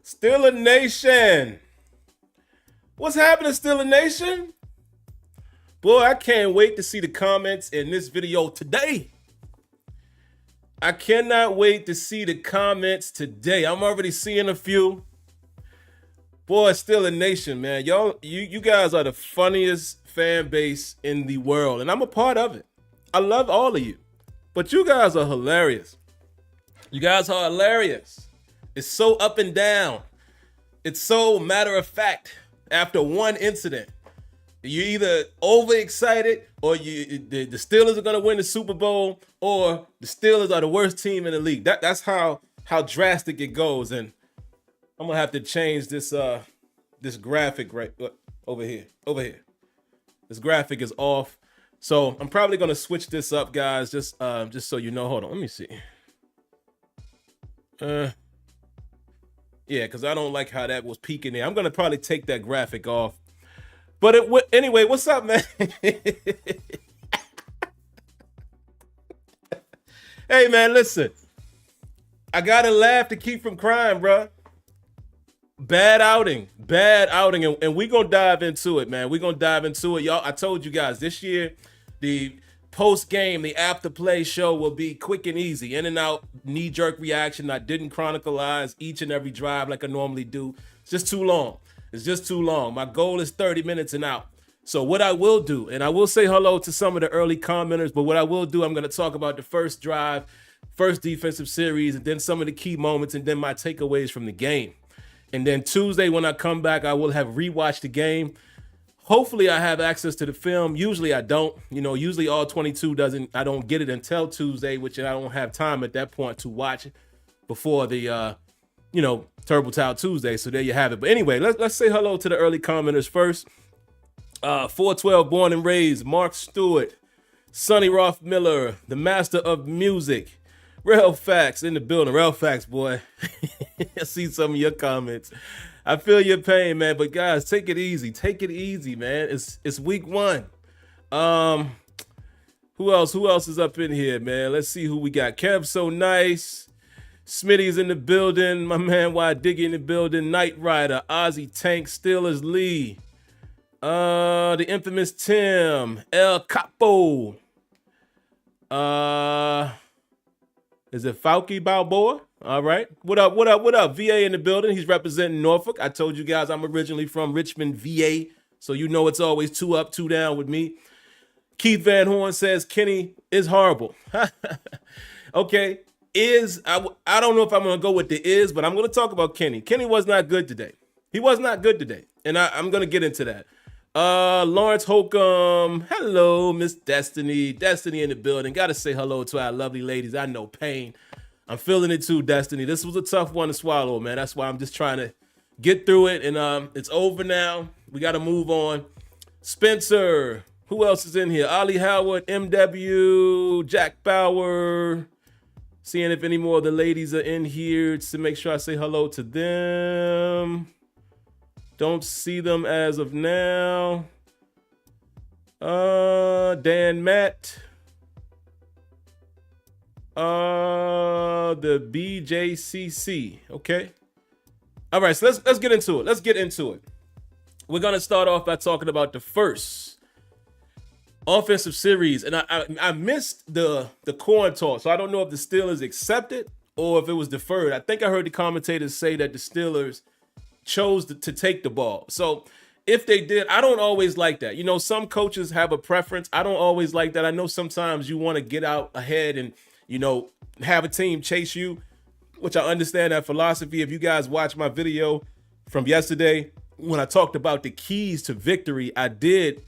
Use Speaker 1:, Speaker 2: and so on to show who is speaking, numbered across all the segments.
Speaker 1: Steeler Nation. What's happening, Steeler Nation? Boy, I can't wait to see the comments in this video today. I cannot wait to see the comments today. I'm already seeing a few. Boy, Steeler Nation, man. You guys are the funniest fan base in the world, and I'm a part of it. I love all of you, but you guys are hilarious. You guys are hilarious. It's so up and down. It's so matter of fact. After one incident, you're either overexcited or the Steelers are gonna win the Super Bowl, or the Steelers are the worst team in the league. That's how drastic it goes. And I'm gonna have to change this this graphic right over here. This graphic is off, so I'm probably gonna switch this up, guys. Just so you know. Hold on, let me see. Yeah, because I don't like how that was peeking there. I'm gonna probably take that graphic off. But anyway, what's up, man? Hey, man, listen. I gotta laugh to keep from crying, bro. Bad outing, and we gonna dive into it, man. We gonna dive into it, y'all. I told you guys this year, the post-game, the after-play show will be quick and easy, in and out, knee-jerk reaction. I didn't chronicleize each and every drive like I normally do. It's just too long. It's just too long. My goal is 30 minutes and out. So what I will do, and I will say hello to some of the early commenters, but what I will do, I'm going to talk about the first drive, first defensive series, and then some of the key moments, and then my takeaways from the game. And then Tuesday when I come back, I will have rewatched the game. Hopefully I have access to the film. Usually I don't. Usually all 22 I don't get it until Tuesday, which I don't have time at that point to watch it before the Turbo Towel Tuesday. So there you have it. But anyway, let's say hello to the early commenters first. 412 born and raised, Mark Stewart, Sonny Roth Miller, the master of music, Real Facts in the building. Real Facts, boy. I see some of your comments. I feel your pain, man. But guys, take it easy. Take it easy, man. It's week one. Who else is up in here, man? Let's see who we got. Kev So Nice. Smitty's in the building. My man Y Diggy in the building. Knight Rider. Ozzy Tank. Steelers Lee. The infamous Tim. El Capo. Is it Fauci Balboa? All right. What up? VA in the building. He's representing Norfolk. I told you guys I'm originally from Richmond, VA. So you know it's always 2 up, 2 down with me. Keith Van Horn says Kenny is horrible. Okay. I don't know if I'm going to go with the is, but I'm going to talk about Kenny. Kenny was not good today. He was not good today. And I'm going to get into that. Lawrence Holcomb. Hello, Miss Destiny. Destiny in the building. Got to say hello to our lovely ladies. I know pain. I'm feeling it too, Destiny. This was a tough one to swallow, man. That's why I'm just trying to get through it. And it's over now. We got to move on. Spencer. Who else is in here? Ollie Howard, MW, Jack Bauer. Seeing if any more of the ladies are in here to make sure I say hello to them. Don't see them as of now. Dan Matt. The BJCC. Okay. All right, so let's get into it. We're gonna start off by talking about the first offensive series, and I missed the coin toss, so I don't know if the Steelers accepted or if it was deferred. I think I heard the commentators say that the Steelers chose to take the ball. So if they did, I don't always like that. Some coaches have a preference. I don't always like that. I know sometimes you want to get out ahead and have a team chase you, which I understand that philosophy. If you guys watch my video from yesterday when I talked about the keys to victory, I did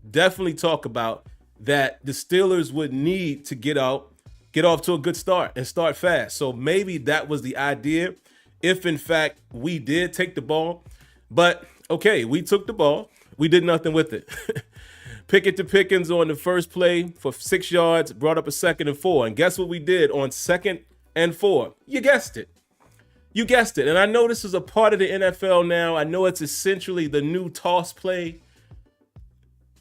Speaker 1: definitely talk about that the Steelers would need to get off to a good start and start fast. So maybe that was the idea if in fact we did take the ball. But okay, we took the ball. We did nothing with it. Pickett to Pickens on the first play for 6 yards, brought up a 2nd and 4. And guess what we did on 2nd and 4? You guessed it. And I know this is a part of the NFL now. I know it's essentially the new toss play.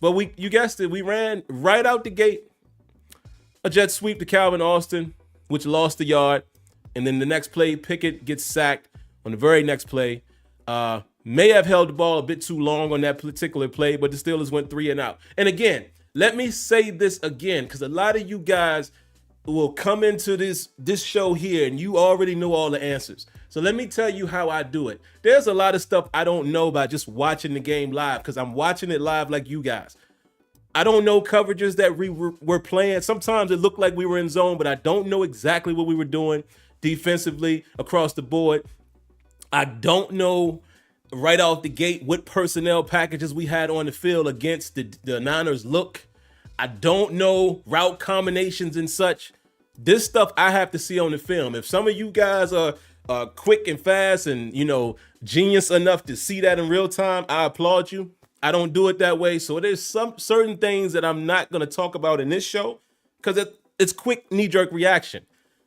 Speaker 1: But you guessed it. We ran right out the gate a jet sweep to Calvin Austin, which lost a yard. And then the next play, Pickett gets sacked on the very next play. May have held the ball a bit too long on that particular play, but the Steelers went 3 and out. And again, let me say this again, because a lot of you guys will come into this show here and you already know all the answers. So let me tell you how I do it. There's a lot of stuff I don't know by just watching the game live, because I'm watching it live like you guys. I don't know coverages that we were playing. Sometimes it looked like we were in zone, but I don't know exactly what we were doing defensively across the board. I don't know right off the gate what personnel packages we had on the field against the Niners look. I don't know route combinations and such. This stuff I have to see on the film. If some of you guys are quick and fast and, genius enough to see that in real time, I applaud you. I don't do it that way. So there's some certain things that I'm not going to talk about in this show because it's quick knee-jerk reaction.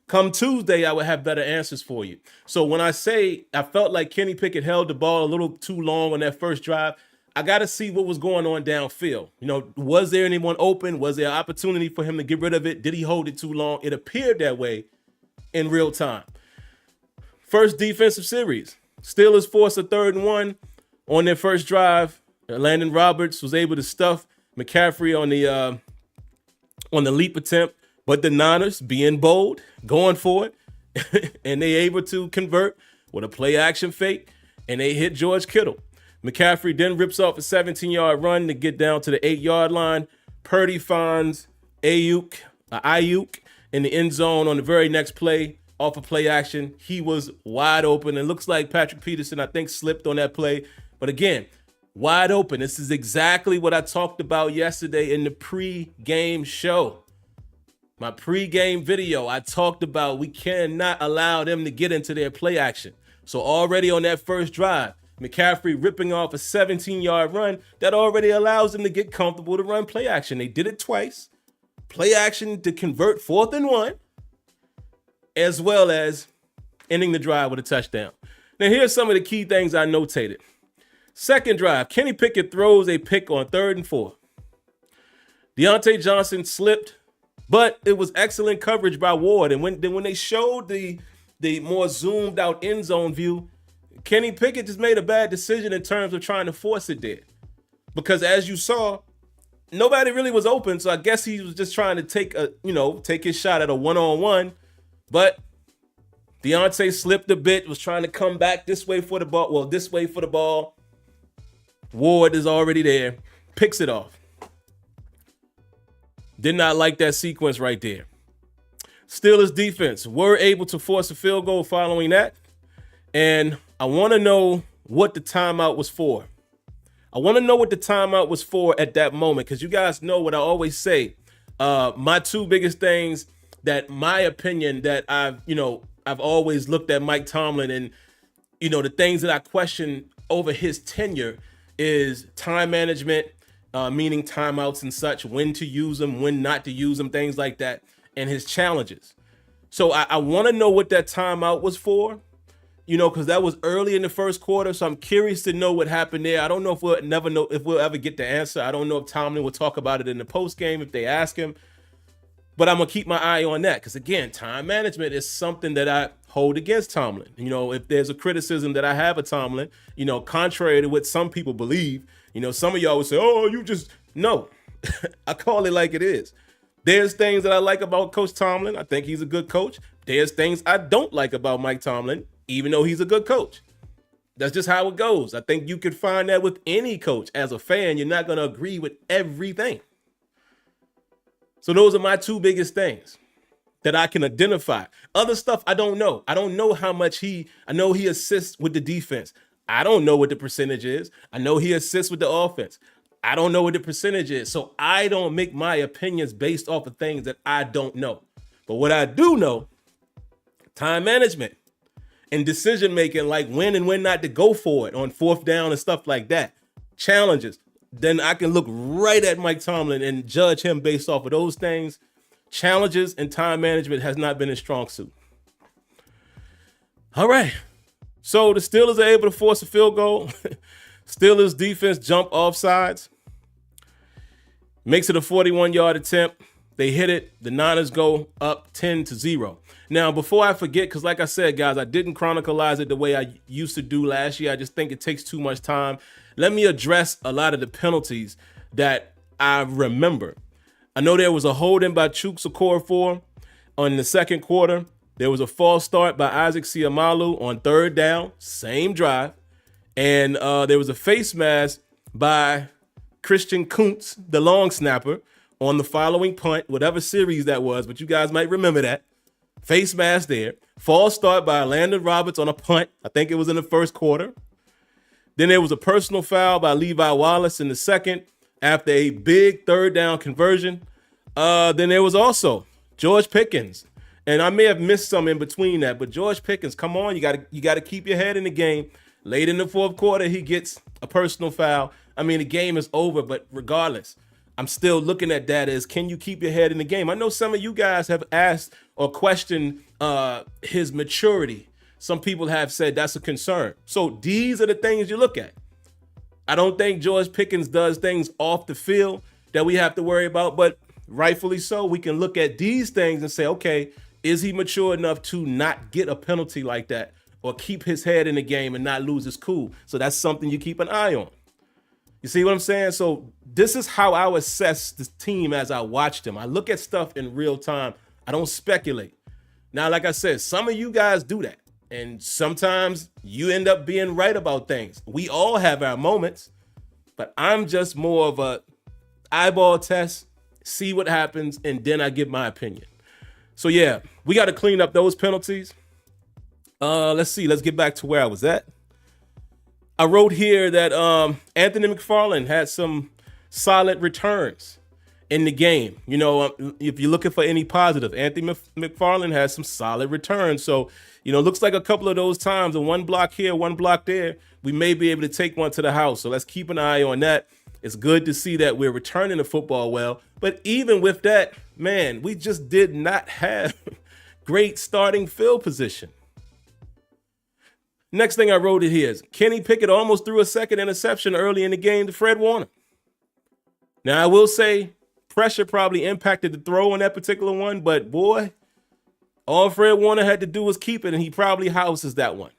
Speaker 1: Come Tuesday, I would have better answers for you. So when I say I felt like Kenny Pickett held the ball a little too long on that first drive, I got to see what was going on downfield. Was there anyone open? Was there an opportunity for him to get rid of it? Did he hold it too long? It appeared that way in real time. First defensive series. Steelers forced a 3rd and 1 on their first drive. Landon Roberts was able to stuff McCaffrey on the leap attempt, but the Niners, being bold, going for it, and they able to convert with a play action fake, and they hit George Kittle. McCaffrey then rips off a 17-yard run to get down to the 8-yard line. Purdy finds Ayuk in the end zone on the very next play off of play action. He was wide open. It looks like Patrick Peterson, I think, slipped on that play. But again, wide open. This is exactly what I talked about yesterday in the pre-game show. My pre-game video, I talked about we cannot allow them to get into their play action. So already on that first drive, McCaffrey ripping off a 17-yard run, that already allows them to get comfortable to run play action. They did it twice. Play action to convert 4th and 1, as well as ending the drive with a touchdown. Now here's some of the key things I notated. Second drive, Kenny Pickett throws a pick on 3rd and 4. Deontay Johnson slipped, but it was excellent coverage by Ward. And when they showed the more zoomed out end zone view, Kenny Pickett just made a bad decision in terms of trying to force it there. Because as you saw, nobody really was open. So I guess he was just trying to take his shot at a one-on-one. But Deontay slipped a bit, was trying to come back this way for the ball. Well, this way for the ball. Ward is already there, picks it off. Did not like that sequence right there. Steelers defense were able to force a field goal following that. And I want to know what the timeout was for. I want to know what the timeout was for at that moment, because you guys know what I always say. My two biggest things that my opinion that I've always looked at Mike Tomlin and, the things that I question over his tenure is time management, meaning timeouts and such, when to use them, when not to use them, things like that, and his challenges. So I want to know what that timeout was for, because that was early in the first quarter. So I'm curious to know what happened there. I don't know if we'll ever get the answer. I don't know if Tomlin will talk about it in the post game if they ask him. But I'm going to keep my eye on that because, again, time management is something that I hold against Tomlin. If there's a criticism that I have of Tomlin, contrary to what some people believe, some of y'all would say, oh, you just – no. I call it like it is. There's things that I like about Coach Tomlin. I think he's a good coach. There's things I don't like about Mike Tomlin, even though he's a good coach. That's just how it goes. I think you could find that with any coach. As a fan, you're not going to agree with everything. So those are my two biggest things that I can identify. Other stuff, I don't know. I don't know how much I know he assists with the defense. I don't know what the percentage is. I know he assists with the offense. I don't know what the percentage is. So I don't make my opinions based off of things that I don't know. But what I do know, time management and decision-making, like when and when not to go for it on 4th down and stuff like that, challenges. Then I can look right at Mike Tomlin and judge him based off of those things. Challenges and time management has not been his strong suit. All right. So the Steelers are able to force a field goal. Steelers defense jump off sides. Makes it a 41-yard attempt. They hit it. The Niners go up 10-0. Now, before I forget, because like I said, guys, I didn't chronicleize it the way I used to do last year. I just think it takes too much time. Let me address a lot of the penalties that I remember. I know there was a holding by Chuks Okorafor on the second quarter. There was a false start by Isaac Seumalo on third down, same drive. And there was a face mask by Christian Kuntz, the long snapper, on the following punt, whatever series that was, but you guys might remember that. Face mask there. False start by Landon Roberts on a punt. I think it was in the first quarter. Then there was a personal foul by Levi Wallace in the second after a big third down conversion. Then there was also George Pickens. And I may have missed some in between that, but George Pickens, come on, you gotta keep your head in the game. Late in the fourth quarter, he gets a personal foul. I mean, the game is over, but regardless, I'm still looking at that as, can you keep your head in the game? I know some of you guys have asked or questioned his maturity. Some people have said that's a concern. So these are the things you look at. I don't think George Pickens does things off the field that we have to worry about, but rightfully so, we can look at these things and say, okay, is he mature enough to not get a penalty like that or keep his head in the game and not lose his cool? So that's something you keep an eye on. You see what I'm saying? So this is how I assess this team as I watch them. I look at stuff in real time. I don't speculate. Now, like I said, some of you guys do that. And sometimes you end up being right about things. We all have our moments, but I'm just more of a eyeball test, see what happens, and then I give my opinion. So yeah, we got to clean up those penalties. Let's see. Let's get back to where I was at. I wrote here that Anthony McFarland had some solid returns in the game. You know, if you're looking for any positive, Anthony McFarland has some solid returns. So, you know, looks like a couple of those times, a one block here, one block there, we may be able to take one to the house. So let's keep an eye on that. It's good to see that we're returning the football well. But even with that, man, we just did not have great starting field position. Next thing I wrote it here is Kenny Pickett almost threw a second interception early in the game to Fred Warner. Now, I will say pressure probably impacted the throw on that particular one, but boy, all Fred Warner had to do was keep it, and he probably houses that one.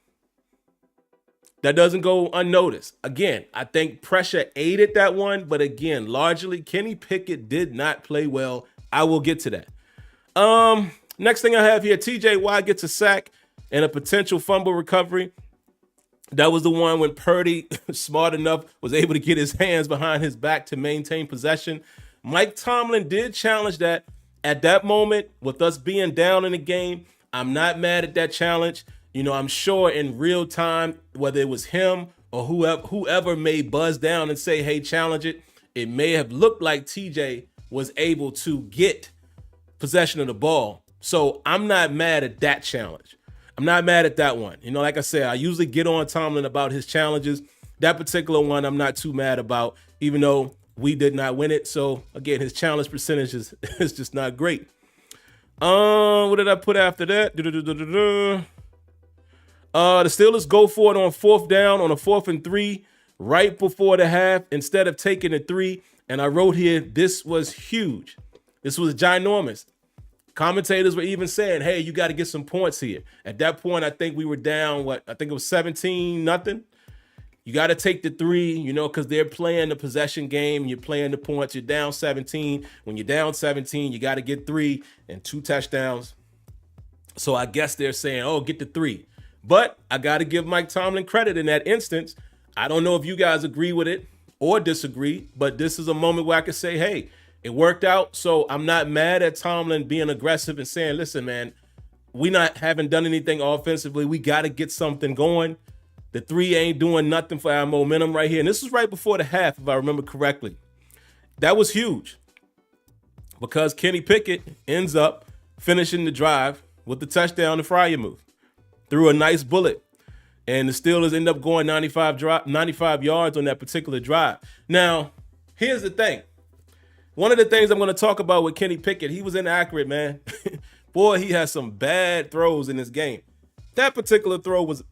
Speaker 1: That doesn't go unnoticed. Again, I think pressure aided that one, but again, largely, Kenny Pickett did not play well. I will get to that. Next thing I have here, TJ Watt gets a sack and a potential fumble recovery. That was the one when Purdy, smart enough, was able to get his hands behind his back to maintain possession. Mike Tomlin did challenge that at that moment with us being down in the game. I'm not mad at that challenge. You know, I'm sure in real time, whether it was him or whoever may buzz down and say, hey, challenge it, it may have looked like TJ was able to get possession of the ball. So I'm not mad at that challenge. I'm not mad at that one. You know, like I said, I usually get on Tomlin about his challenges. That particular one, I'm not too mad about, even though we did not win it. So again, his challenge percentage is just not great. What did I put after that? The Steelers go for it on fourth down on a 4th and 3 right before the half instead of taking a 3. And I wrote here, this was huge. This was ginormous. Commentators were even saying, hey, you got to get some points here. At that point, I think we were down, I think it was 17-0. You got to take the 3, you know, because they're playing the possession game. You're playing the points. You're down 17. When you're down 17, you got to get 3 and 2 touchdowns. So I guess they're saying, oh, get the 3. But I got to give Mike Tomlin credit in that instance. I don't know if you guys agree with it or disagree, but this is a moment where I could say, hey, it worked out. So I'm not mad at Tomlin being aggressive and saying, listen, man, we haven't done anything offensively. We got to get something going. The 3 ain't doing nothing for our momentum right here. And this was right before the half, if I remember correctly. That was huge because Kenny Pickett ends up finishing the drive with the touchdown to Fryer move. Threw a nice bullet. And the Steelers end up going 95 yards on that particular drive. Now, here's the thing. One of the things I'm going to talk about with Kenny Pickett, he was inaccurate, man. Boy, he has some bad throws in this game. That particular throw was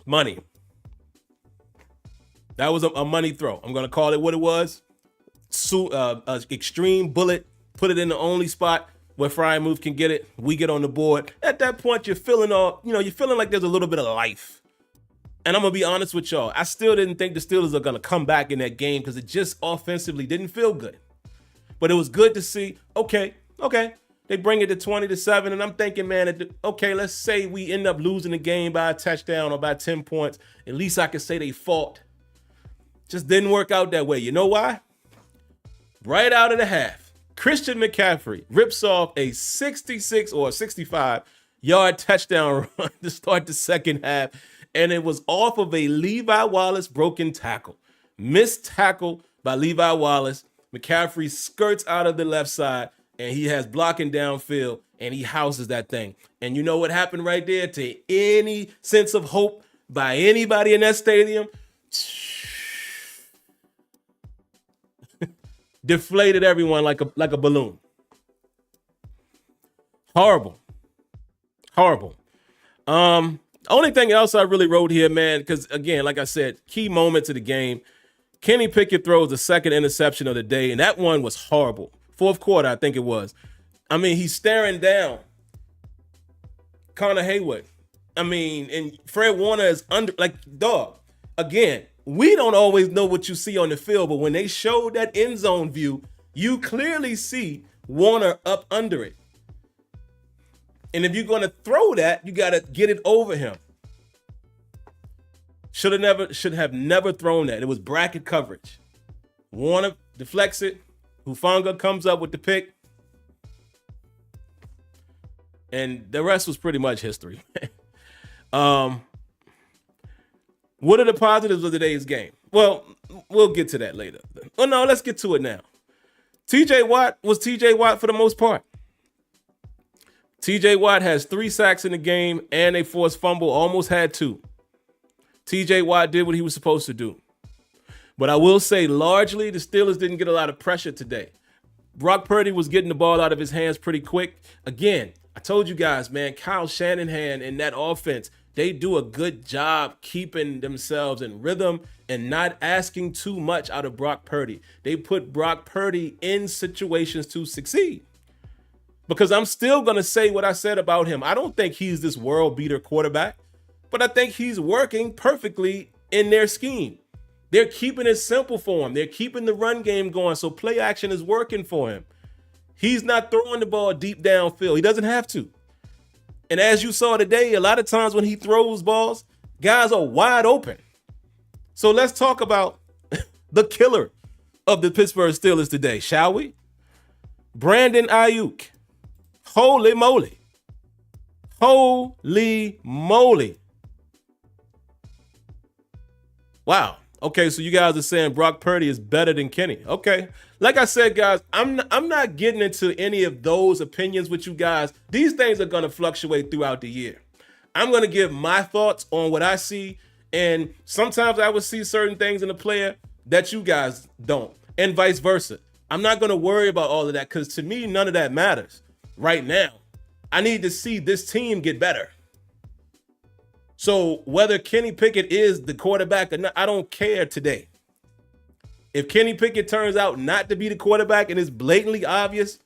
Speaker 1: money. That was a money throw. I'm going to call it what it was. Extreme bullet put it in the only spot where Frymouth can get it. We get on the board. At that point, you're feeling like there's a little bit of life. And I'm going to be honest with y'all. I still didn't think the Steelers are going to come back in that game because it just offensively didn't feel good. But it was good to see, okay. They bring it to 20-7, and I'm thinking, man, okay, let's say we end up losing the game by a touchdown or by 10 points. At least I could say they fought. Just didn't work out that way. You know why? Right out of the half, Christian McCaffrey rips off a 66 or 65-yard touchdown run to start the second half, and it was off of a Levi Wallace broken tackle. Missed tackle by Levi Wallace. McCaffrey skirts out of the left side, and he has blocking downfield, and he houses that thing. And you know what happened right there to any sense of hope by anybody in that stadium? Deflated everyone like a balloon. Horrible. Only thing else I really wrote here, man, because, again, like I said, key moments of the game. Kenny Pickett throws the second interception of the day, and that one was horrible. Fourth quarter, I think it was. I mean, he's staring down Connor Haywood. I mean, and Fred Warner is under, like, dog. Again, we don't always know what you see on the field, but when they showed that end zone view, you clearly see Warner up under it. And if you're going to throw that, you got to get it over him. Should have never thrown that. It was bracket coverage. Warner deflects it. Hufanga comes up with the pick. And the rest was pretty much history. What are the positives of today's game? Well, we'll get to that later. Oh, no, let's get to it now. TJ Watt was TJ Watt for the most part. TJ Watt has 3 sacks in the game and a forced fumble, almost had 2. TJ Watt did what he was supposed to do. But I will say, largely, the Steelers didn't get a lot of pressure today. Brock Purdy was getting the ball out of his hands pretty quick. Again, I told you guys, man, Kyle Shanahan and that offense, they do a good job keeping themselves in rhythm and not asking too much out of Brock Purdy. They put Brock Purdy in situations to succeed. Because I'm still going to say what I said about him. I don't think he's this world-beater quarterback, but I think he's working perfectly in their scheme. They're keeping it simple for him. They're keeping the run game going, so play action is working for him. He's not throwing the ball deep downfield. He doesn't have to. And as you saw today, a lot of times when he throws balls, guys are wide open. So let's talk about the killer of the Pittsburgh Steelers today, shall we? Brandon Ayuk. Holy moly. Holy moly. Wow. Okay, so you guys are saying Brock Purdy is better than Kenny. Okay. Like I said, guys, I'm not getting into any of those opinions with you guys. These things are going to fluctuate throughout the year. I'm going to give my thoughts on what I see, and sometimes I will see certain things in a player that you guys don't, and vice versa. I'm not going to worry about all of that because to me, none of that matters right now. I need to see this team get better. So whether Kenny Pickett is the quarterback or not, I don't care today. If Kenny Pickett turns out not to be the quarterback and it's blatantly obvious,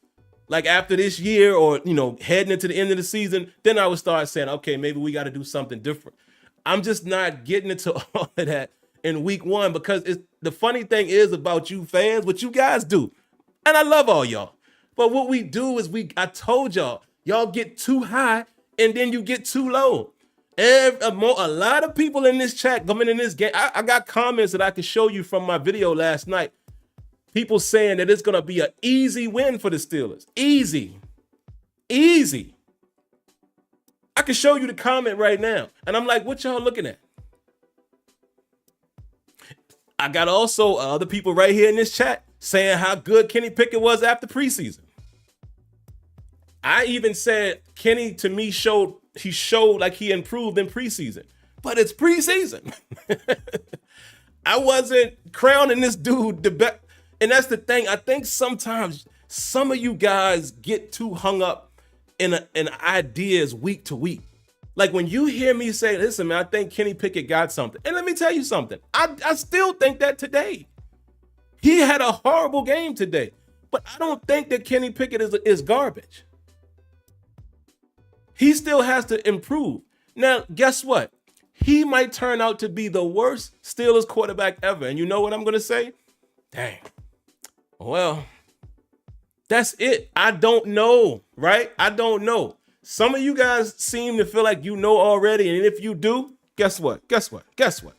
Speaker 1: like after this year or, heading into the end of the season, then I would start saying, okay, maybe we got to do something different. I'm just not getting into all of that in week 1 because the funny thing is about you fans, what you guys do, and I love all y'all, but what we do is I told y'all get too high and then you get too low. A lot of people in this chat coming in this game. I got comments that I can show you from my video last night. People saying that it's going to be an easy win for the Steelers. Easy. I can show you the comment right now. And I'm like, what y'all looking at? I got also other people right here in this chat saying how good Kenny Pickett was after preseason. I even said Kenny, to me, showed like he improved in preseason. But it's preseason. I wasn't crowning this dude the best. And that's the thing. I think sometimes some of you guys get too hung up in ideas week to week. Like when you hear me say, listen, man, I think Kenny Pickett got something. And let me tell you something. I still think that today. He had a horrible game today. But I don't think that Kenny Pickett is garbage. He still has to improve. Now, guess what? He might turn out to be the worst Steelers quarterback ever. And you know what I'm going to say? Dang. Well, that's it. I don't know, right? I don't know. Some of you guys seem to feel like you know already. And if you do, guess what? Guess what? Guess what?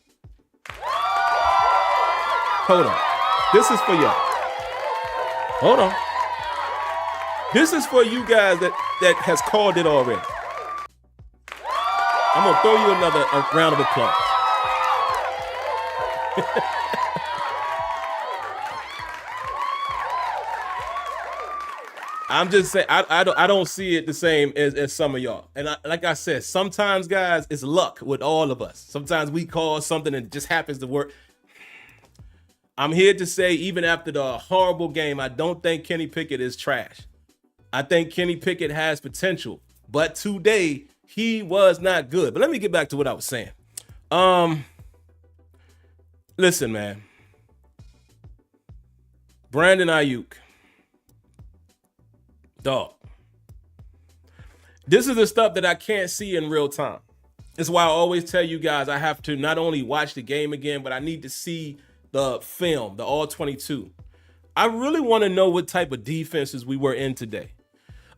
Speaker 1: Hold on. This is for y'all. Hold on. This is for you guys that has called it already. I'm going to throw you another round of applause. I'm just saying, I don't see it the same as some of y'all. And like I said, sometimes, guys, it's luck with all of us. Sometimes we call something and it just happens to work. I'm here to say, even after the horrible game, I don't think Kenny Pickett is trash. I think Kenny Pickett has potential. But today, he was not good. But let me get back to what I was saying. Listen, man. Brandon Ayuk. Dog. This is the stuff that I can't see in real time. It's why I always tell you guys I have to not only watch the game again, but I need to see the film, the all 22. I really want to know what type of defenses we were in today.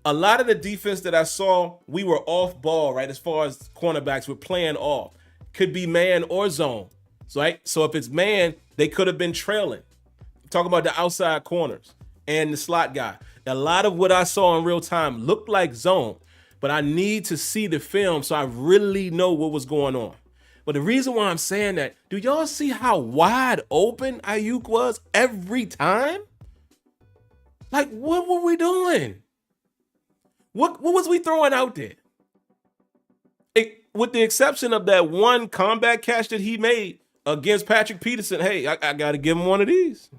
Speaker 1: A lot of the defense that I saw, we were off ball, right? As far as cornerbacks, we're playing off. Could be man or zone, right? So if it's man, they could have been trailing. Talk about the outside corners and the slot guy. A lot of what I saw in real time looked like zone, but I need to see the film so I really know what was going on. But the reason why I'm saying that, do y'all see how wide open Ayuk was every time? Like, what were we doing? What was we throwing out there? With the exception of that one combat catch that he made against Patrick Peterson, hey, I got to give him one of these.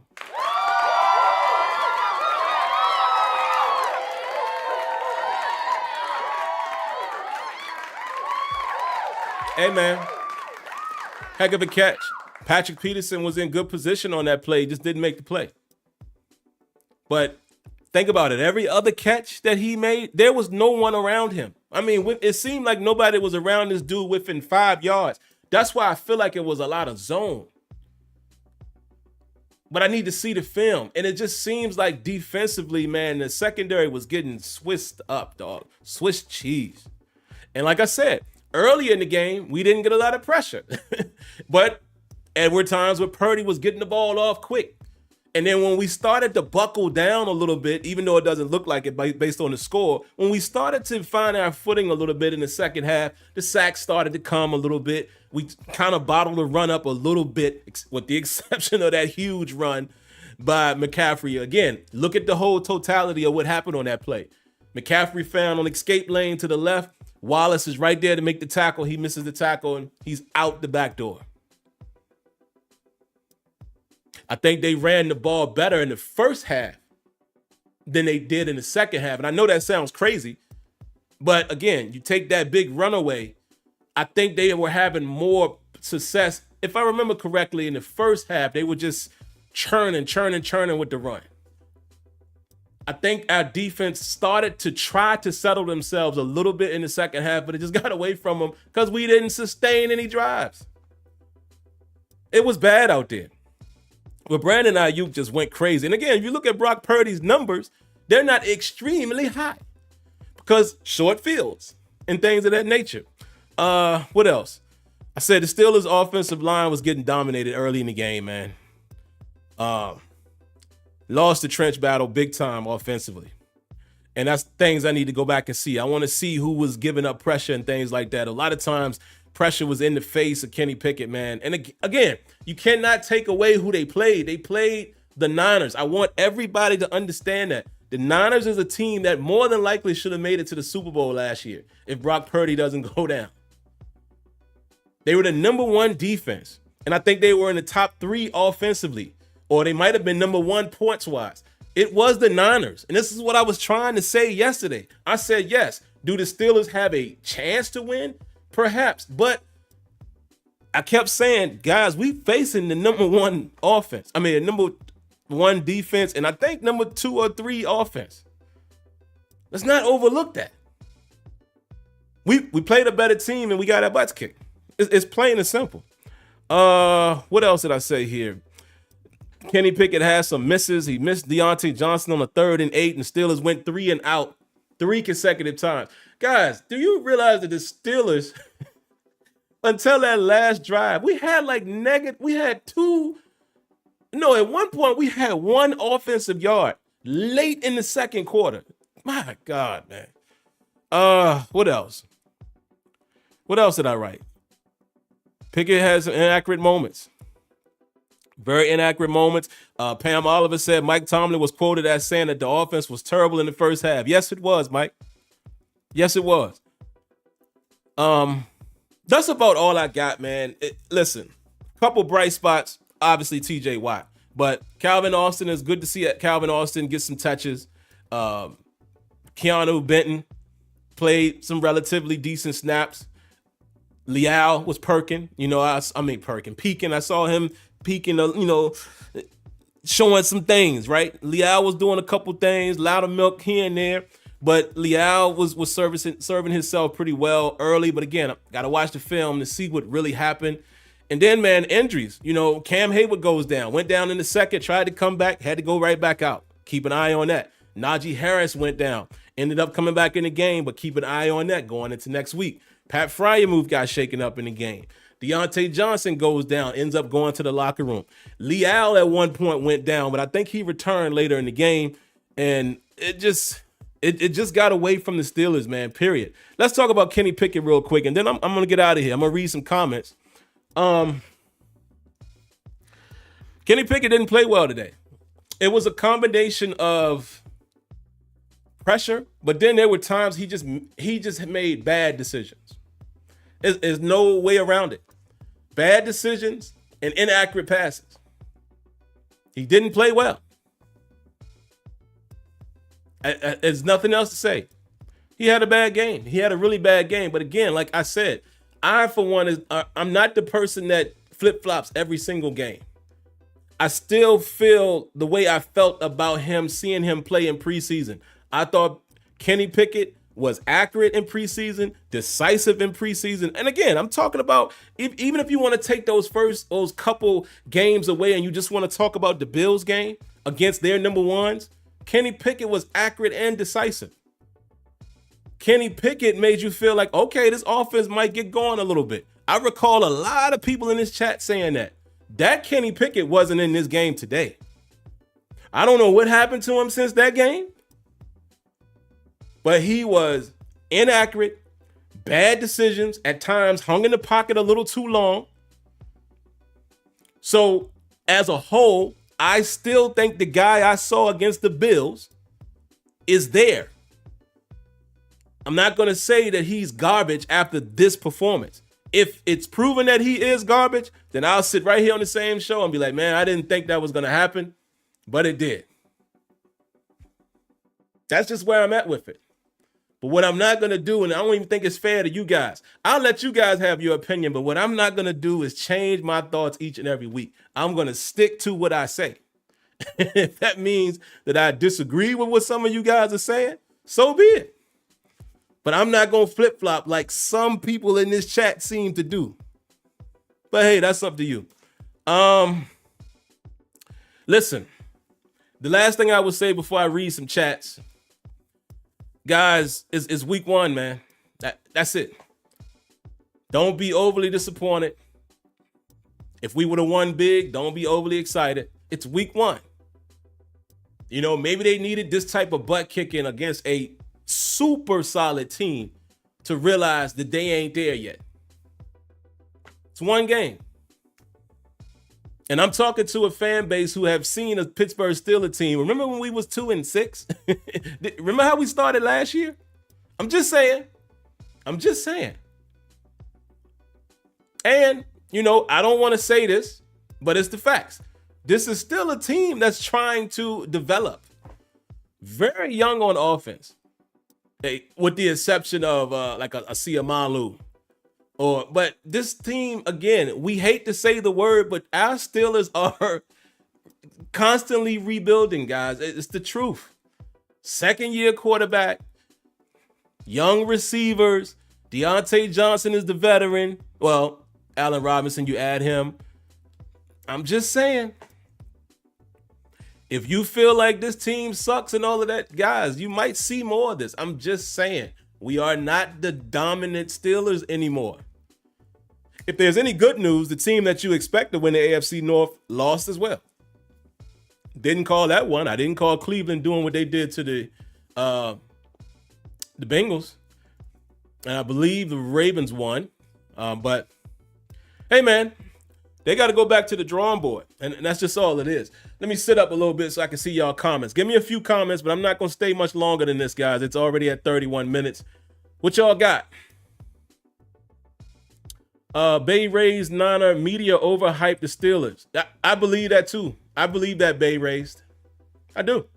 Speaker 1: Hey, man. Heck of a catch. Patrick Peterson was in good position on that play, just didn't make the play. But think about it. Every other catch that he made, there was no one around him. I mean, it seemed like nobody was around this dude within 5 yards. That's why I feel like it was a lot of zone. But I need to see the film. And it just seems like defensively, man, the secondary was getting swissed up, dog. Swiss cheese. And like I said, early in the game, we didn't get a lot of pressure. But there were times where Purdy was getting the ball off quick. And then when we started to buckle down a little bit, even though it doesn't look like it based on the score, when we started to find our footing a little bit in the second half, the sacks started to come a little bit. We kind of bottled the run up a little bit, with the exception of that huge run by McCaffrey. Again, look at the whole totality of what happened on that play. McCaffrey found on escape lane to the left. Wallace is right there to make the tackle. He misses the tackle, and he's out the back door. I think they ran the ball better in the first half than they did in the second half. And I know that sounds crazy, but again, you take that big runaway, I think they were having more success. If I remember correctly, in the first half, they were just churning with the run. I think our defense started to try to settle themselves a little bit in the second half, but it just got away from them because we didn't sustain any drives. It was bad out there. But Brandon Ayuk just went crazy. And again, if you look at Brock Purdy's numbers, they're not extremely high because short fields and things of that nature. What else? I said the Steelers' offensive line was getting dominated early in the game, man. Lost the trench battle big time offensively. And that's things I need to go back and see. I want to see who was giving up pressure and things like that. A lot of times, pressure was in the face of Kenny Pickett, man. And again, you cannot take away who they played. They played the Niners. I want everybody to understand that. The Niners is a team that more than likely should have made it to the Super Bowl last year if Brock Purdy doesn't go down. They were the number one defense. And I think they were in the top 3 offensively. Or they might have been number 1 points-wise. It was the Niners. And this is what I was trying to say yesterday. I said, yes, do the Steelers have a chance to win? Perhaps. But I kept saying, guys, we facing the number 1 offense. I mean, number one defense, and I think number 2 or 3 offense. Let's not overlook that. We played a better team and we got our butts kicked. It's plain and simple. What else did I say here? Kenny Pickett has some misses. He missed Deontay Johnson on the 3rd and 8, and Steelers went 3 and out 3 consecutive times. Guys, do you realize that the Steelers, until that last drive, we had at one point we had 1 offensive yard late in the second quarter. My God, man. What else? What else did I write? Pickett has some inaccurate moments. Very inaccurate moments. Pam Oliver said Mike Tomlin was quoted as saying that the offense was terrible in the first half. Yes, it was, Mike. Yes, it was. That's about all I got, man. Listen, couple bright spots. Obviously, TJ Watt. But Calvin Austin, is good to see Calvin Austin get some touches. Keanu Benton played some relatively decent snaps. Leal was peaking. I saw him peaking, showing some things, right? Leal was doing a couple things, louder milk here and there, but Leal was serving himself pretty well early. But again, got to watch the film to see what really happened. And then, man, injuries. Cam Hayward goes down, went down in the second, tried to come back, had to go right back out. Keep an eye on that. Najee Harris went down, ended up coming back in the game, but keep an eye on that going into next week. Pat Fryermuth got shaken up in the game. Deontay Johnson goes down, ends up going to the locker room. Leal at one point went down, but I think he returned later in the game, and it just got away from the Steelers, man, period. Let's talk about Kenny Pickett real quick, and then I'm going to get out of here. I'm going to read some comments. Kenny Pickett didn't play well today. It was a combination of pressure, but then there were times he just made bad decisions. There's no way around it. Bad decisions and inaccurate passes. He didn't play well. There's nothing else to say. He had a bad game. He had a really bad game. But again, like I said, I, for one, I'm not the person that flip-flops every single game. I still feel the way I felt about him, seeing him play in preseason. I thought Kenny Pickett was accurate in preseason, decisive in preseason. And again, I'm talking about, even if you want to take those couple games away and you just want to talk about the Bills game against their number ones, Kenny Pickett was accurate and decisive. Kenny Pickett made you feel like, okay, this offense might get going a little bit. I recall a lot of people in this chat saying that Kenny Pickett wasn't in this game today. I don't know what happened to him since that game, but he was inaccurate, bad decisions, at times hung in the pocket a little too long. So as a whole, I still think the guy I saw against the Bills is there. I'm not going to say that he's garbage after this performance. If it's proven that he is garbage, then I'll sit right here on the same show and be like, man, I didn't think that was going to happen, but it did. That's just where I'm at with it. But what I'm not going to do, and I don't even think it's fair to you guys, I'll let you guys have your opinion, but what I'm not going to do is change my thoughts each and every week. I'm going to stick to what I say. If that means that I disagree with what some of you guys are saying, so be it. But I'm not going to flip-flop like some people in this chat seem to do. But hey, that's up to you. Listen, the last thing I would say before I read some chats, guys, is week one, man. That's it. Don't be overly disappointed. If we would have won big, don't be overly excited. It's week one. Maybe they needed this type of butt kicking against a super solid team to realize that they ain't there yet. It's one game. And I'm talking to a fan base who have seen a Pittsburgh Steelers team. Remember when we was 2-6? Remember how we started last year? I'm just saying. And, I don't want to say this, but it's the facts. This is still a team that's trying to develop. Very young on offense. With the exception of like a Siamalu. But this team, again, we hate to say the word, but our Steelers are constantly rebuilding, guys. It's the truth. Second-year quarterback, young receivers. Deontay Johnson is the veteran. Well, Allen Robinson, you add him. I'm just saying, if you feel like this team sucks and all of that, guys, you might see more of this. I'm just saying, we are not the dominant Steelers anymore. If there's any good news, the team that you expect to win the AFC North lost as well. Didn't call that one. I didn't call Cleveland doing what they did to the Bengals. And I believe the Ravens won. But, hey, man, they got to go back to the drawing board. And that's just all it is. Let me sit up a little bit so I can see y'all comments. Give me a few comments, but I'm not going to stay much longer than this, guys. It's already at 31 minutes. What y'all got? Bay Rays Niner media overhyped the Steelers. I believe that too. I believe that Bay raised. I do.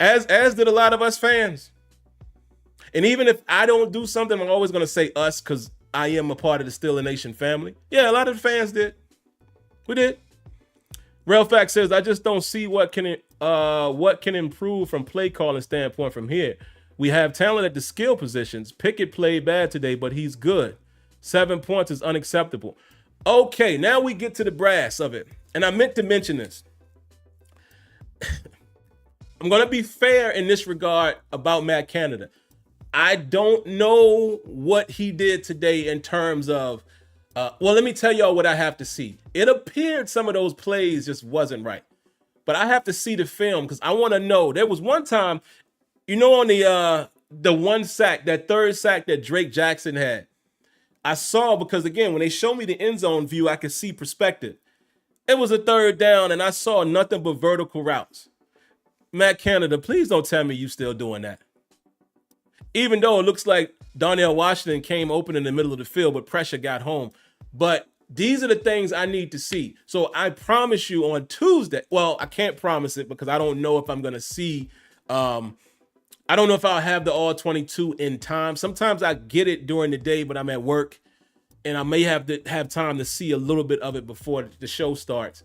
Speaker 1: As did a lot of us fans. And even if I don't do something, I'm always going to say us because I am a part of the Steeler Nation family. Yeah, a lot of the fans did. We did. Real Fact says, I just don't see what can improve from play calling standpoint from here. We have talent at the skill positions. Pickett played bad today, but he's good. 7 points is unacceptable. Okay, now we get to the brass of it. And I meant to mention this. I'm going to be fair in this regard about Matt Canada. I don't know what he did today in terms of, well, let me tell y'all what I have to see. It appeared some of those plays just wasn't right. But I have to see the film because I want to know. There was one time, you know, on the one sack, that third sack that Drake Jackson had, I saw, because again, when they show me the end zone view, I could see perspective. It was a third down, and I saw nothing but vertical routes. Matt Canada, please don't tell me you still doing that. Even though it looks like Darnell Washington came open in the middle of the field, but pressure got home. But these are the things I need to see. So I promise you on Tuesday, well, I can't promise it because I don't know if I'm going to see, I don't know if I'll have the all 22 in time. Sometimes I get it during the day, but I'm at work and I may have to have time to see a little bit of it before the show starts.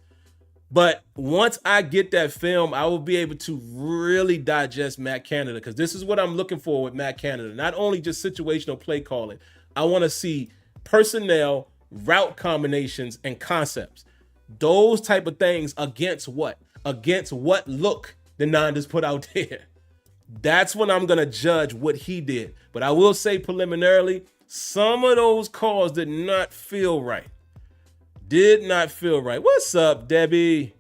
Speaker 1: But once I get that film, I will be able to really digest Matt Canada, because this is what I'm looking for with Matt Canada. Not only just situational play calling. I want to see personnel, route combinations, and concepts. Those type of things against what? Against what look the Niners put out there. That's when I'm going to judge what he did. But I will say preliminarily, some of those calls did not feel right. Did not feel right. What's up, Debbie?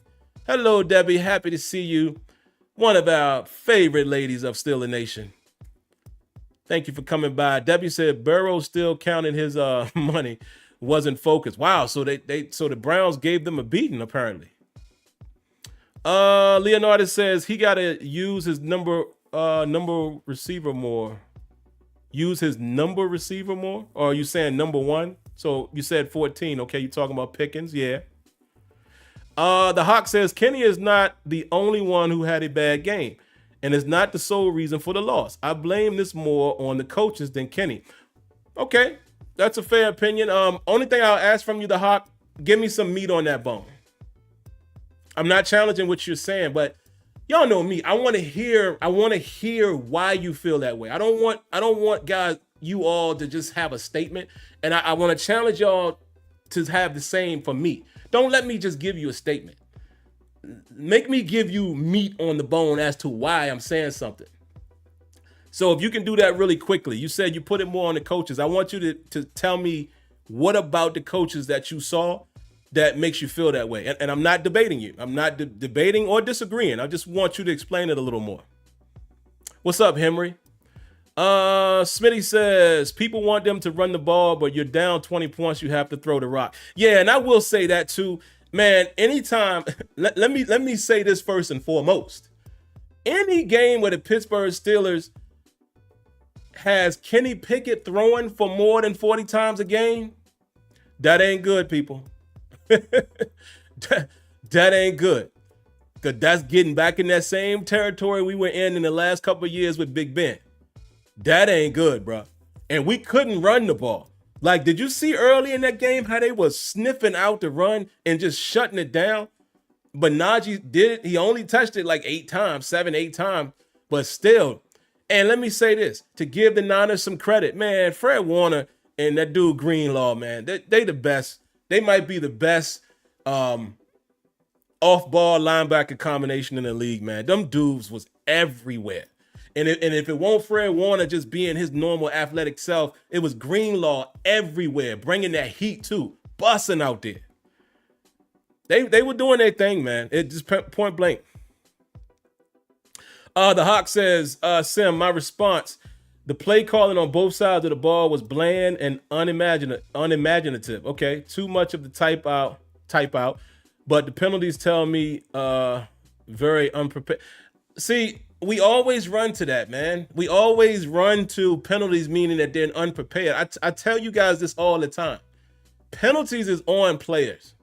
Speaker 1: Hello, Debbie. Happy to see you. One of our favorite ladies of Steeler Nation. Thank you for coming by. Debbie said Burrow still counting his money, wasn't focused. Wow, so so the Browns gave them a beating apparently. Leonardo says he got to use his number receiver more. Use his number receiver more? Or are you saying number one? So you said 14. Okay, you're talking about Pickens. Yeah. The Hawk says Kenny is not the only one who had a bad game and is not the sole reason for the loss. I blame this more on the coaches than Kenny. Okay, that's a fair opinion. Only thing I'll ask from you, the Hawk, give me some meat on that bone. I'm not challenging what you're saying, but y'all know me. I want to hear why you feel that way. I don't want guys, you all, to just have a statement. And I want to challenge y'all to have the same for me. Don't let me just give you a statement. Make me give you meat on the bone as to why I'm saying something. So if you can do that really quickly, you said you put it more on the coaches. I want you to tell me what about the coaches that you saw that makes you feel that way. And I'm not debating you. I'm not debating or disagreeing. I just want you to explain it a little more. What's up, Henry? Smitty says people want them to run the ball, but you're down 20 points. You have to throw the rock. Yeah, and I will say that too, man. Anytime, let me say this first and foremost. Any game where the Pittsburgh Steelers has Kenny Pickett throwing for more than 40 times a game, that ain't good, people. that ain't good. Because that's getting back in that same territory we were in the last couple of years with Big Ben. That ain't good, bro. And we couldn't run the ball. Like, did you see early in that game how they was sniffing out the run and just shutting it down? But Najee did, he only touched it like 8 times, 7, 8 times, but still. And let me say this, to give the Niners some credit, man, Fred Warner and that dude Greenlaw, man, they the best. They might be the best off-ball linebacker combination in the league, man. Them dudes was everywhere. And if it won't Fred Warner just being his normal athletic self, it was Greenlaw everywhere, bringing that heat too, busting out there. They were doing their thing, man. It just point blank. The Hawk says, Sim, my response, the play calling on both sides of the ball was bland and unimaginative. Okay, too much of the type out, but the penalties tell me very unprepared. See, we always run to that, man. We always run to penalties, meaning that they're unprepared. I tell you guys this all the time. Penalties is on players.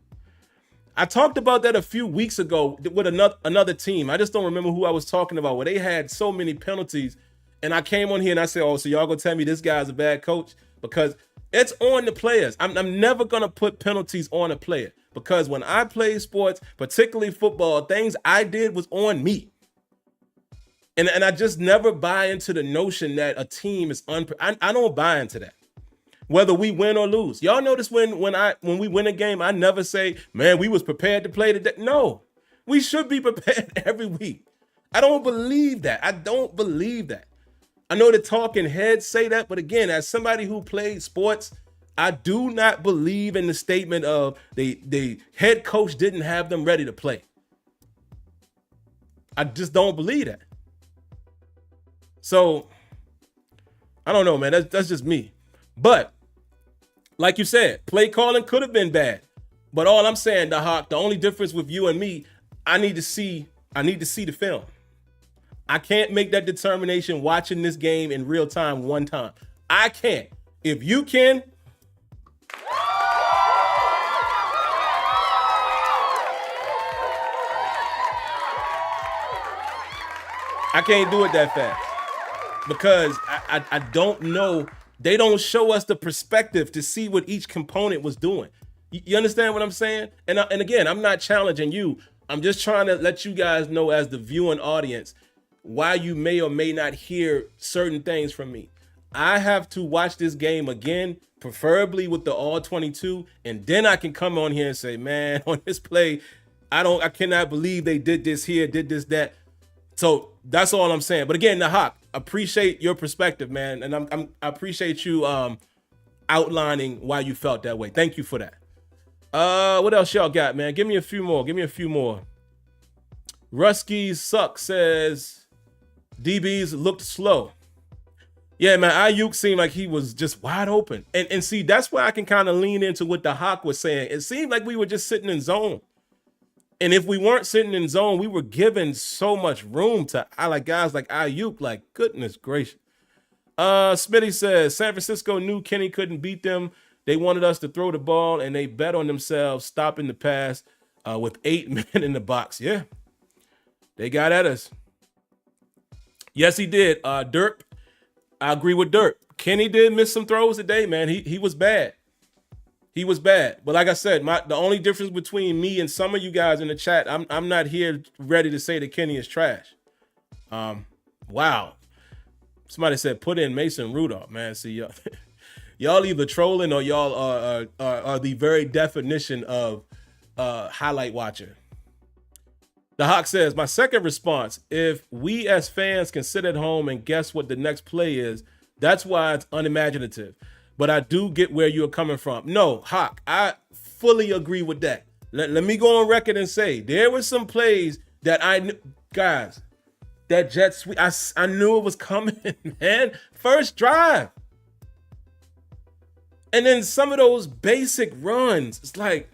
Speaker 1: I talked about that a few weeks ago with another team. I just don't remember who I was talking about, where they had so many penalties. And I came on here and I said, oh, so y'all gonna tell me this guy's a bad coach? Because it's on the players. I'm never gonna put penalties on a player, because when I play sports, particularly football, things I did was on me. And I just never buy into the notion that a team is I don't buy into that. Whether we win or lose. Y'all notice when we win a game, I never say, man, we was prepared to play today. No, we should be prepared every week. I don't believe that. I don't believe that. I know the talking heads say that, but again, as somebody who played sports, I do not believe in the statement of the head coach didn't have them ready to play. I just don't believe that. So, I don't know, man. That's just me. But, like you said, play calling could have been bad. But all I'm saying, the only difference with you and me, I need to see the film. I can't make that determination watching this game in real time one time. I can't. If you can, I can't do it that fast. Because I don't know. They don't show us the perspective to see what each component was doing. You understand what I'm saying? And again, I'm not challenging you. I'm just trying to let you guys know, as the viewing audience, why you may or may not hear certain things from me. I have to watch this game again, preferably with the all 22, and then I can come on here and say, man, on this play, I cannot believe they did this here, did this, that. So that's all I'm saying. But again, the Hawk, appreciate your perspective, man. And I appreciate you outlining why you felt that way. Thank you for that. What else y'all got, man? Give me a few more. Rusky Suck says DBs looked slow. Yeah, man, Ayuk seemed like he was just wide open. And see, that's where I can kind of lean into what the Hawk was saying. It seemed like we were just sitting in zone. And if we weren't sitting in zone, we were given so much room to guys like Ayuk. Like, goodness gracious. Smitty says, San Francisco knew Kenny couldn't beat them. They wanted us to throw the ball, and they bet on themselves stopping the pass with 8 men in the box. Yeah, they got at us. Yes, he did. Dirk, I agree with Dirk. Kenny did miss some throws today, man. He was bad. He was bad. But like I said, the only difference between me and some of you guys in the chat, I'm not here ready to say that Kenny is trash. Wow. Somebody said put in Mason Rudolph, man. See, y'all either trolling or y'all are the very definition of highlight watcher. The Hawk says, my second response, if we as fans can sit at home and guess what the next play is, that's why it's unimaginative. But I do get where you're coming from. No, Hawk, I fully agree with that. Let me go on record and say there were some plays that guys, that jet sweep, I knew it was coming, man. First drive. And then some of those basic runs, it's like,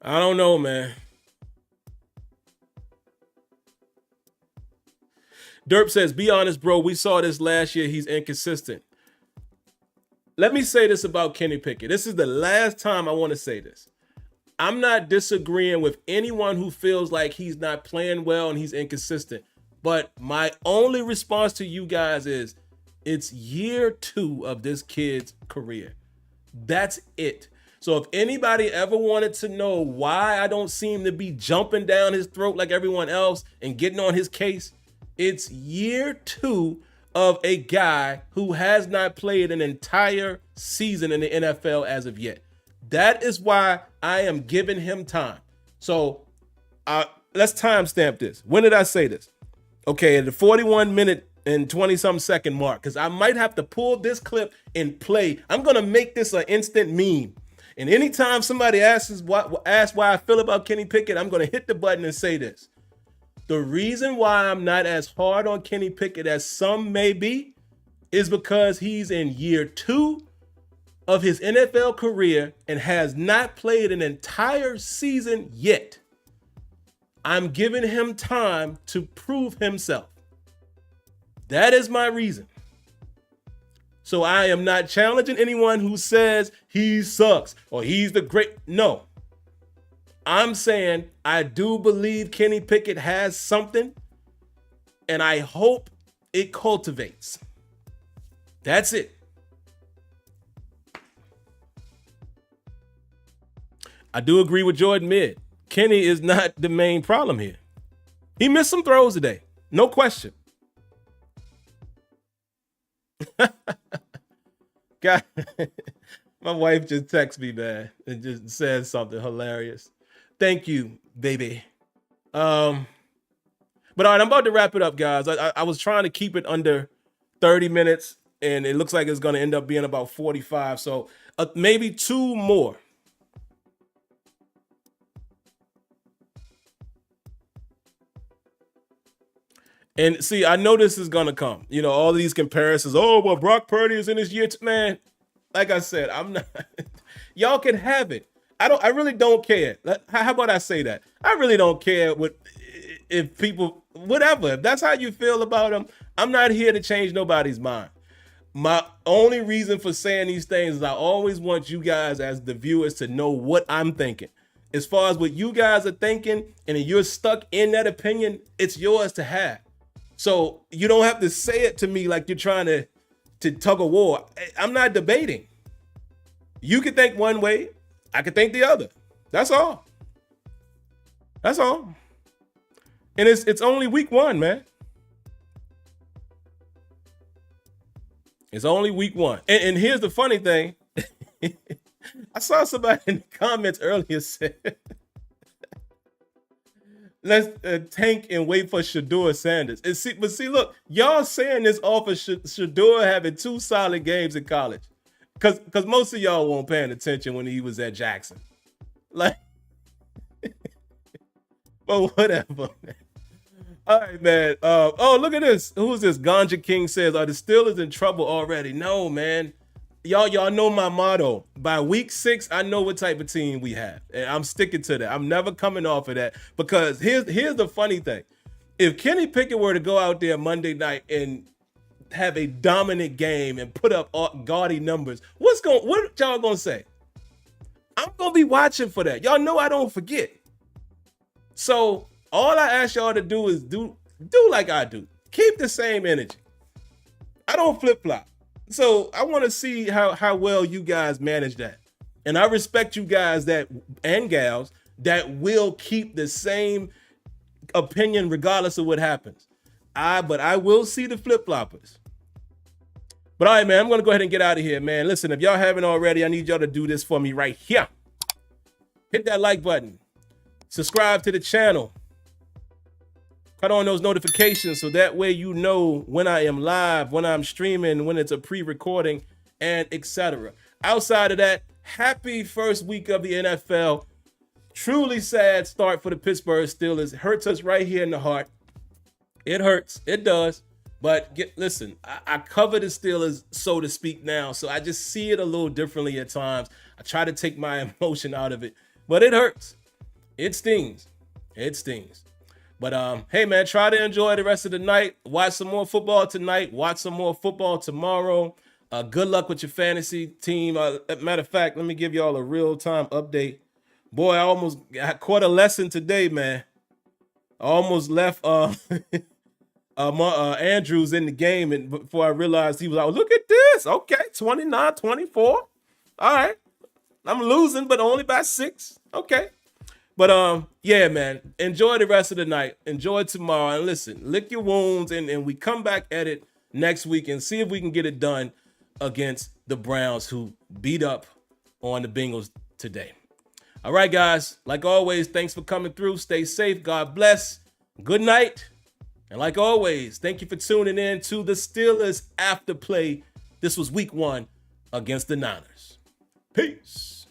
Speaker 1: I don't know, man. Derp says, be honest, bro. We saw this last year. He's inconsistent. Let me say this about Kenny Pickett. This is the last time I want to say this. I'm not disagreeing with anyone who feels like he's not playing well and he's inconsistent. But my only response to you guys is, it's year 2 of this kid's career. That's it. So if anybody ever wanted to know why I don't seem to be jumping down his throat like everyone else and getting on his case, it's year 2 of a guy who has not played an entire season in the NFL as of yet. That is why I am giving him time. So let's timestamp this. When did I say this? Okay, at the 41-minute and 20-something second mark, because I might have to pull this clip and play. I'm going to make this an instant meme. And anytime somebody asks why I feel about Kenny Pickett, I'm going to hit the button and say this. The reason why I'm not as hard on Kenny Pickett as some may be is because he's in year 2 of his NFL career and has not played an entire season yet. I'm giving him time to prove himself. That is my reason. So I am not challenging anyone who says he sucks or he's the great. No. I'm saying I do believe Kenny Pickett has something, and I hope it cultivates. That's it. I do agree with Jordan Mid. Kenny is not the main problem here. He missed some throws today. No question. God, my wife just texted me, man, and just said something hilarious. Thank you, baby. But all right, I'm about to wrap it up, guys. I was trying to keep it under 30 minutes, and it looks like it's going to end up being about 45. So maybe 2 more. And see, I know this is going to come. You know, all these comparisons. Oh, well, Brock Purdy is in his year. Man, like I said, I'm not. Y'all can have it. I really don't care. How about I say that? I really don't care if people, whatever. If that's how you feel about them, I'm not here to change nobody's mind. My only reason for saying these things is I always want you guys as the viewers to know what I'm thinking. As far as what you guys are thinking, and if you're stuck in that opinion, it's yours to have. So you don't have to say it to me like you're trying to tug a war. I'm not debating. You can think one way, I can think the other. That's all. That's all. And it's only week 1, man. It's only week 1. And here's the funny thing. I saw somebody in the comments earlier say, let's tank and wait for Shedeur Sanders. But see, look, y'all saying this off of Shedeur having 2 solid games in college. Because most of y'all weren't paying attention when he was at Jackson. Like, but whatever, man. All right, man. Oh, look at this. Who's this? Ganja King says, are the Steelers in trouble already? No, man. Y'all know my motto. By week 6, I know what type of team we have. And I'm sticking to that. I'm never coming off of that. Because here's the funny thing. If Kenny Pickett were to go out there Monday night and have a dominant game and put up gaudy numbers, what y'all gonna say? I'm gonna be watching for that. Y'all know I don't forget. So all I ask y'all to do is do like I do. Keep the same energy. I don't flip-flop. So I want to see how well you guys manage that. And I respect you guys and gals that will keep the same opinion regardless of what happens. But I will see the flip-floppers. But all right, man, I'm going to go ahead and get out of here, man. Listen, if y'all haven't already, I need y'all to do this for me right here. Hit that like button. Subscribe to the channel. Cut on those notifications so that way you know when I am live, when I'm streaming, when it's a pre-recording, and etc. Outside of that, happy first week of the NFL. Truly sad start for the Pittsburgh Steelers. It hurts us right here in the heart. It hurts. It does. But listen, I cover the Steelers, so to speak, now. So I just see it a little differently at times. I try to take my emotion out of it. But it hurts. It stings. It stings. But hey, man, try to enjoy the rest of the night. Watch some more football tonight. Watch some more football tomorrow. Good luck with your fantasy team. Matter of fact, let me give y'all a real-time update. Boy, I caught a lesson today, man. I almost left Andrews in the game, and before I realized he was out. Look at this. Okay, 29-24. All right. I'm losing, but only by 6. Okay. But yeah, man, enjoy the rest of the night. Enjoy tomorrow. And listen, lick your wounds, and we come back at it next week and see if we can get it done against the Browns, who beat up on the Bengals today. All right, guys. Like always, thanks for coming through. Stay safe. God bless. Good night. And like always, thank you for tuning in to the Steelers After Play. This was week 1 against the Niners. Peace.